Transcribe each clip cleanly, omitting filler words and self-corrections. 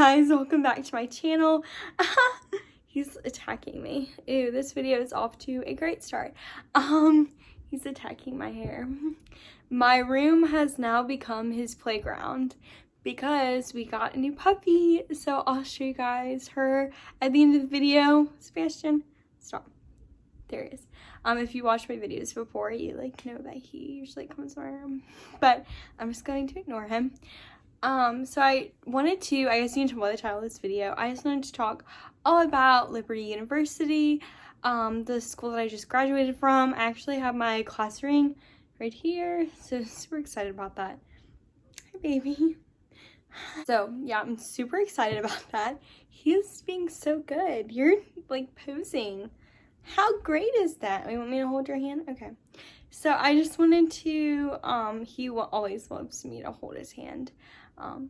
guys, welcome back to my channel. He's attacking me. Ew, this video is off to a great start. He's attacking my hair. My room has now become his playground because we got a new puppy. So I'll show you guys her at the end of the video. Sebastian, stop. There he is. If you watched my videos before, you know that he usually comes to my room, but I'm just going to ignore him. So I wanted to, I guess you can tell by the title of this video, I just wanted to talk all about Liberty University, the school that I just graduated from. I actually have my class ring right here, so super excited about that. Hi, baby. So yeah, I'm super excited about that. He's being so good. You're like posing. How great is that? You want me to hold your hand? Okay. So I just wanted to, he always loves me to hold his hand. You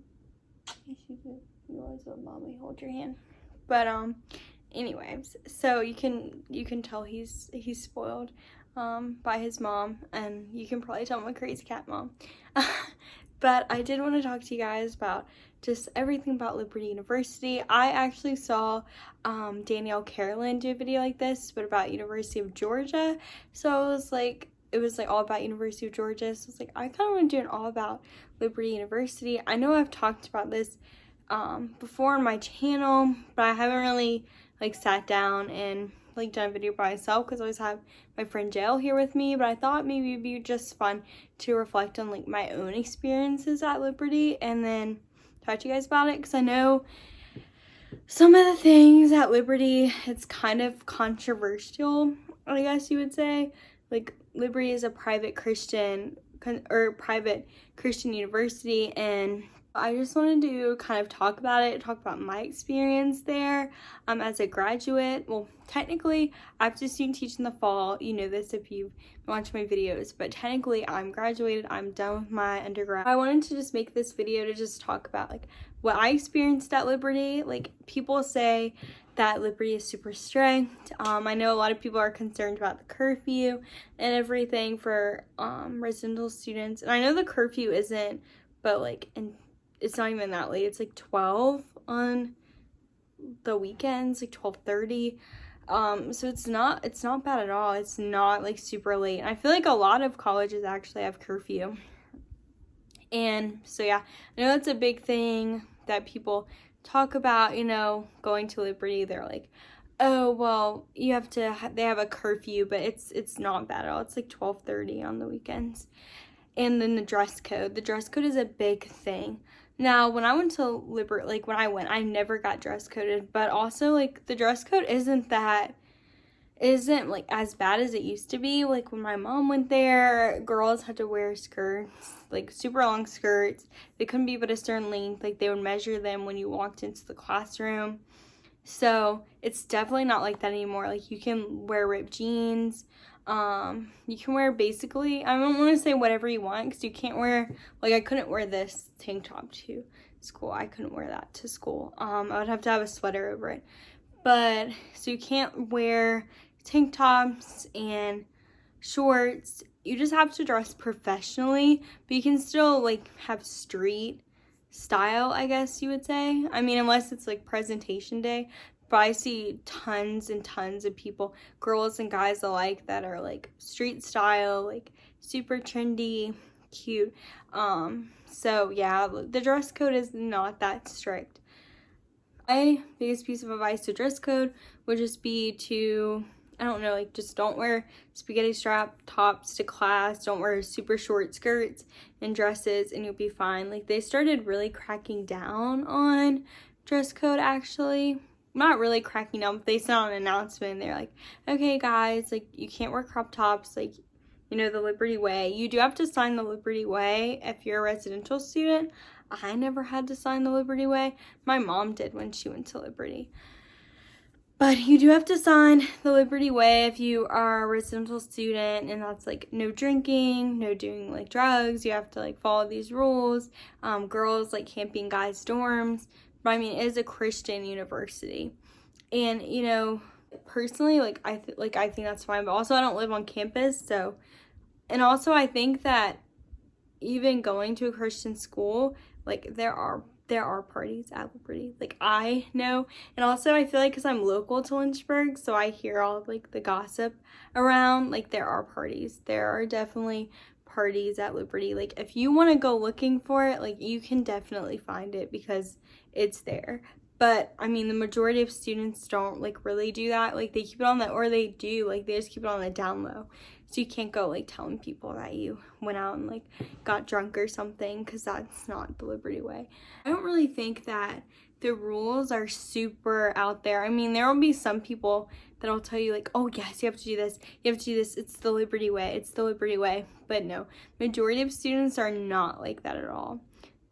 always let mommy hold your hand. But anyways, so you can tell he's spoiled by his mom, and you can probably tell I'm a crazy cat mom. But I did want to talk to you guys about just everything about Liberty University. I actually saw Danielle Carolyn do a video like this, but about University of Georgia. So it was like all about University of Georgia. So it's like, I kind of want to do an all about Liberty University. I know I've talked about this before on my channel, but I haven't really like sat down and like done a video by myself because I always have my friend Jael here with me. But I thought maybe it'd be just fun to reflect on like my own experiences at Liberty and then talk to you guys about it, because I know some of the things at Liberty, it's kind of controversial, I guess you would say. Like, Liberty is a private Christian university, and I just wanted to kind of talk about my experience there as a graduate. Well, technically, I have to student teach in the fall. You know this if you've watched my videos, but technically I'm graduated. I'm done with my undergrad. I wanted to just make this video to just talk about like what I experienced at Liberty. Like, people say that Liberty is super strict. I know a lot of people are concerned about the curfew and everything for residential students. And I know the curfew isn't, but like, it's not even that late. It's like 12 on the weekends, like 12:30. So it's not bad at all. It's not like super late. And I feel like a lot of colleges actually have curfew. And so yeah, I know that's a big thing that people talk about, you know, going to Liberty. They're like, oh, well, you have to, they have a curfew, but it's not bad at all. It's like 12:30 on the weekends. And then the dress code is a big thing. Now, when I went to Liberty, like when I went, I never got dress coded, but also like the dress code isn't like as bad as it used to be. Like when my mom went there, girls had to wear skirts, like super long skirts. They couldn't be but a certain length. Like they would measure them when you walked into the classroom. So it's definitely not like that anymore. Like you can wear ripped jeans. You can wear basically, I don't want to say whatever you want, because you can't wear, like I couldn't wear this tank top to school. I couldn't wear that to school. I would have to have a sweater over it. But so you can't wear tank tops and shorts. You just have to dress professionally, but you can still like have street style, I guess you would say. I mean, unless it's like presentation day. But I see tons and tons of people, girls and guys alike, that are like street style, like super trendy, cute. So yeah, the dress code is not that strict. My biggest piece of advice to dress code would just be to, I don't know, like just don't wear spaghetti strap tops to class. Don't wear super short skirts and dresses, and you'll be fine. Like they started really cracking down on dress code actually. Not really cracking down, but they sent out an announcement and they're like, okay guys, like you can't wear crop tops, like, you know, the Liberty Way. You do have to sign the Liberty Way if you're a residential student. I never had to sign the Liberty Way. My mom did when she went to Liberty. But you do have to sign the Liberty Way if you are a residential student, and that's like no drinking, no doing like drugs. You have to like follow these rules. Girls like can't be in guys' dorms. But I mean, it is a Christian university, and you know, personally, like I think that's fine. But also, I don't live on campus, so, and also I think that even going to a Christian school, like there are there are parties at Liberty. Like, I know. And also, I feel like because I'm local to Lynchburg, so I hear all like the gossip around. Like, there are parties. There are definitely parties at Liberty. Like, if you want to go looking for it, like, you can definitely find it because it's there. But I mean, the majority of students don't like really do that. Like, they keep it on the, or they do, like, they just keep it on the down low. So you can't go like telling people that you went out and like got drunk or something, because that's not the Liberty way. I don't really think that the rules are super out there. I mean, there will be some people that'll tell you like, oh yes, you have to do this, you have to do this, it's the Liberty way, it's the Liberty way. But no, majority of students are not like that at all.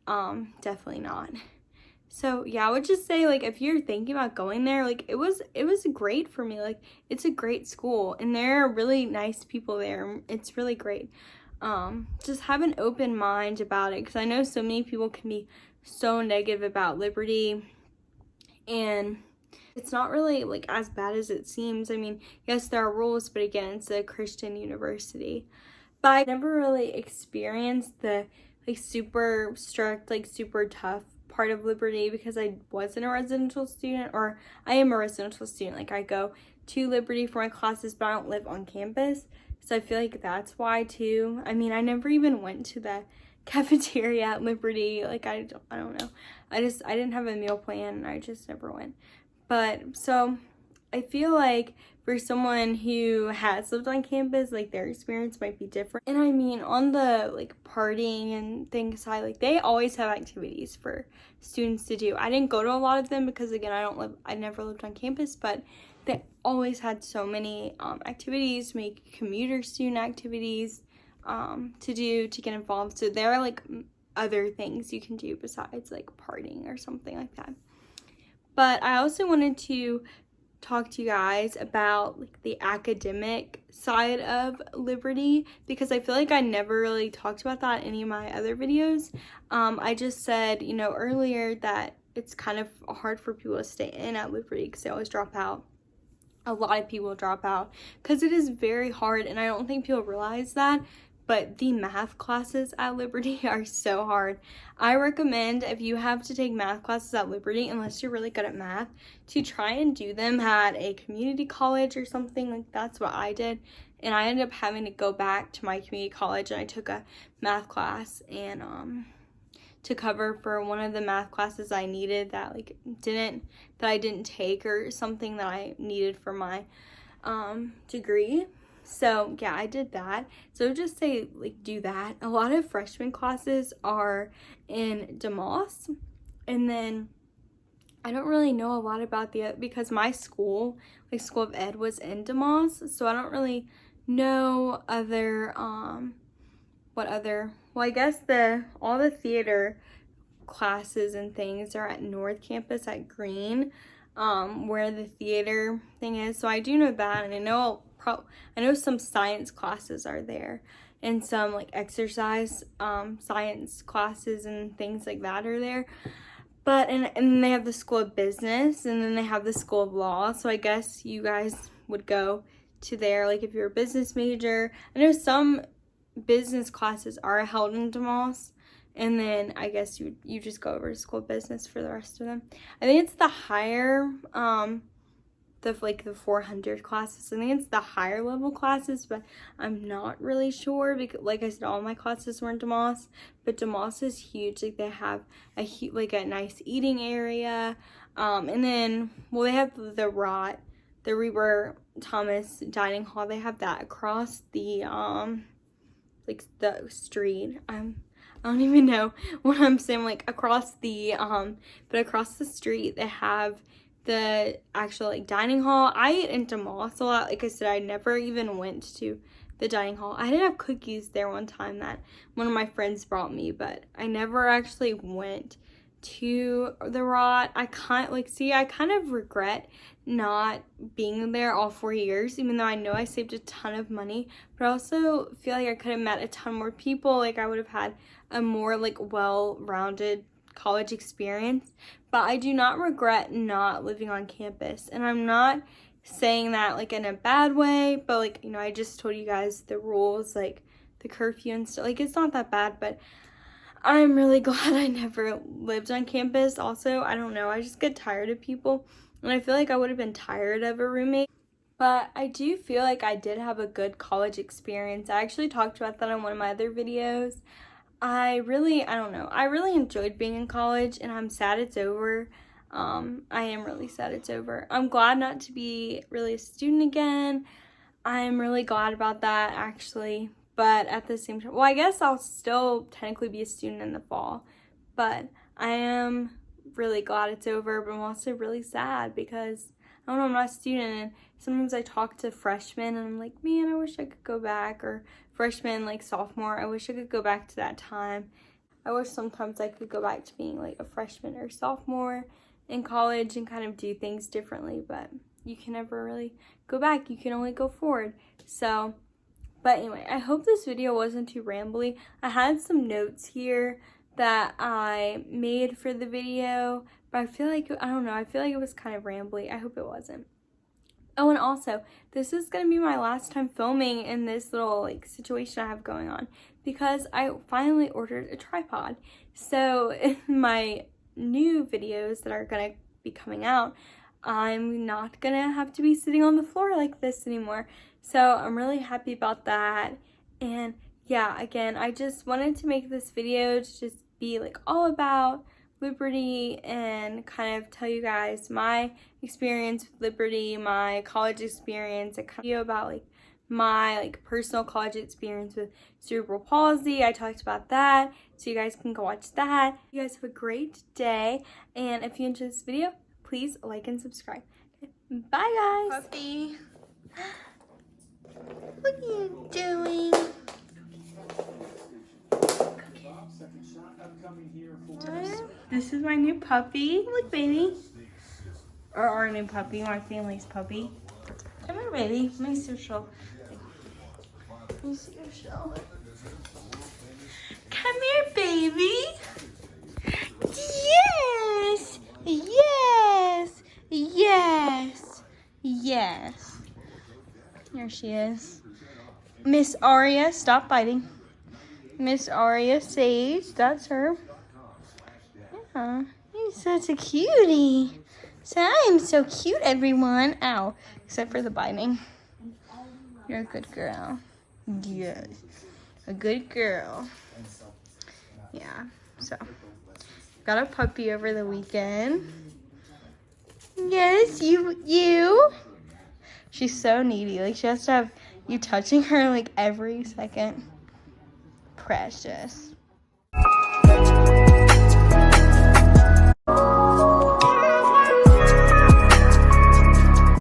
Definitely not. So yeah, I would just say, like, if you're thinking about going there, like, it was great for me. Like, it's a great school and there are really nice people there. It's really great. Just have an open mind about it, because I know so many people can be so negative about Liberty, and it's not really like as bad as it seems. I mean, yes, there are rules, but again, it's a Christian university. But I never really experienced the like super strict, like super tough part of Liberty, because I wasn't a residential student, or I am a residential student. Like, I go to Liberty for my classes, but I don't live on campus. So I feel like that's why too. I mean, I never even went to the cafeteria at Liberty. Like, I don't know. I didn't have a meal plan and I just never went. But so I feel like for someone who has lived on campus, like, their experience might be different. And I mean, on the like partying and things side, like, they always have activities for students to do. I didn't go to a lot of them because, again, I never lived on campus, but they always had so many activities, make commuter student activities to do, to get involved. So there are like other things you can do besides like partying or something like that. But I also wanted to talk to you guys about like the academic side of Liberty, because I feel like I never really talked about that in any of my other videos. I just said, you know, earlier that it's kind of hard for people to stay in at Liberty because they always drop out. A lot of people drop out because it is very hard, and I don't think people realize that. But the math classes at Liberty are so hard. I recommend, if you have to take math classes at Liberty, unless you're really good at math, to try and do them at a community college or something. Like, that's what I did. And I ended up having to go back to my community college, and I took a math class and to cover for one of the math classes I needed that I didn't take, or something that I needed for my degree. So yeah, I did that. So just say, like, do that. A lot of freshman classes are in DeMoss, and then I don't really know a lot about because my school, like School of Ed, was in DeMoss, so I don't really know other well, I guess all the theater classes and things are at North Campus at Green, where the theater thing is. So I do know that, and I know some science classes are there, and some like exercise science classes and things like that are there. But and then they have the School of Business, and then they have the School of Law. So I guess you guys would go to there, like, if you're a business major. I know some business classes are held in DeMoss, and then I guess you just go over to School of Business for the rest of them. I think it's the higher the 400 classes. I think it's the higher level classes, but I'm not really sure, because like I said, all my classes were in DeMoss. But DeMoss is huge. Like, they have a nice eating area, and then, well, they have the ROT, the Reber Thomas Dining Hall. They have that across the the street. I don't even know what I'm saying, like, across the but across the street they have the actual like dining hall. I ate in DeMoss a lot. Like I said, I never even went to the dining hall. I did have cookies there one time that one of my friends brought me, but I never actually went to the ROT. I kind of regret not being there all 4 years, even though I know I saved a ton of money, but I also feel like I could have met a ton more people. Like, I would have had a more like well-rounded college experience. But I do not regret not living on campus, and I'm not saying that like in a bad way, but like, you know, I just told you guys the rules, like the curfew and stuff. Like, it's not that bad, but I'm really glad I never lived on campus. Also, I don't know, I just get tired of people, and I feel like I would have been tired of a roommate. But I do feel like I did have a good college experience. I actually talked about that on one of my other videos. I don't know, I really enjoyed being in college, and I'm sad it's over. I am really sad it's over. I'm glad not to be really a student again. I'm really glad about that, actually. But at the same time, well, I guess I'll still technically be a student in the fall. But I am really glad it's over, but I'm also really sad because, I don't know, I'm not a student. And sometimes I talk to freshmen and I'm like, man, I wish I could go back. Or freshman, like sophomore, I wish I could go back to that time. I wish sometimes I could go back to being like a freshman or sophomore in college and kind of do things differently, but you can never really go back. You can only go forward. So, but anyway, I hope this video wasn't too rambly. I had some notes here that I made for the video, but I feel like, I don't know, I feel like it was kind of rambly. I hope it wasn't. Oh, and also, this is going to be my last time filming in this little like situation I have going on because I finally ordered a tripod. So in my new videos that are going to be coming out, I'm not going to have to be sitting on the floor like this anymore. So I'm really happy about that. And yeah, again, I just wanted to make this video to just be like all about Liberty and kind of tell you guys my experience with Liberty, my college experience, a video about like my like personal college experience with cerebral palsy. I talked about that, so you guys can go watch that. You guys have a great day, and if you enjoyed this video, please like and subscribe. Okay, bye guys. Puppy, what are you doing? This is my new puppy. Look, baby. Or our new puppy, my family's puppy. Come here, baby. Let me see your show. Let me see your show. Come here, baby. Yes. Yes. Yes. Yes. Here she is. Miss Aria, stop biting. Miss Aria Sage, that's her. Yeah, you're such a cutie. So I'm so cute, everyone. Ow, except for the biting. You're a good girl. Yes, a good girl. Yeah, so got a puppy over the weekend. Yes, you. She's so needy. Like, she has to have you touching her like every second. Precious.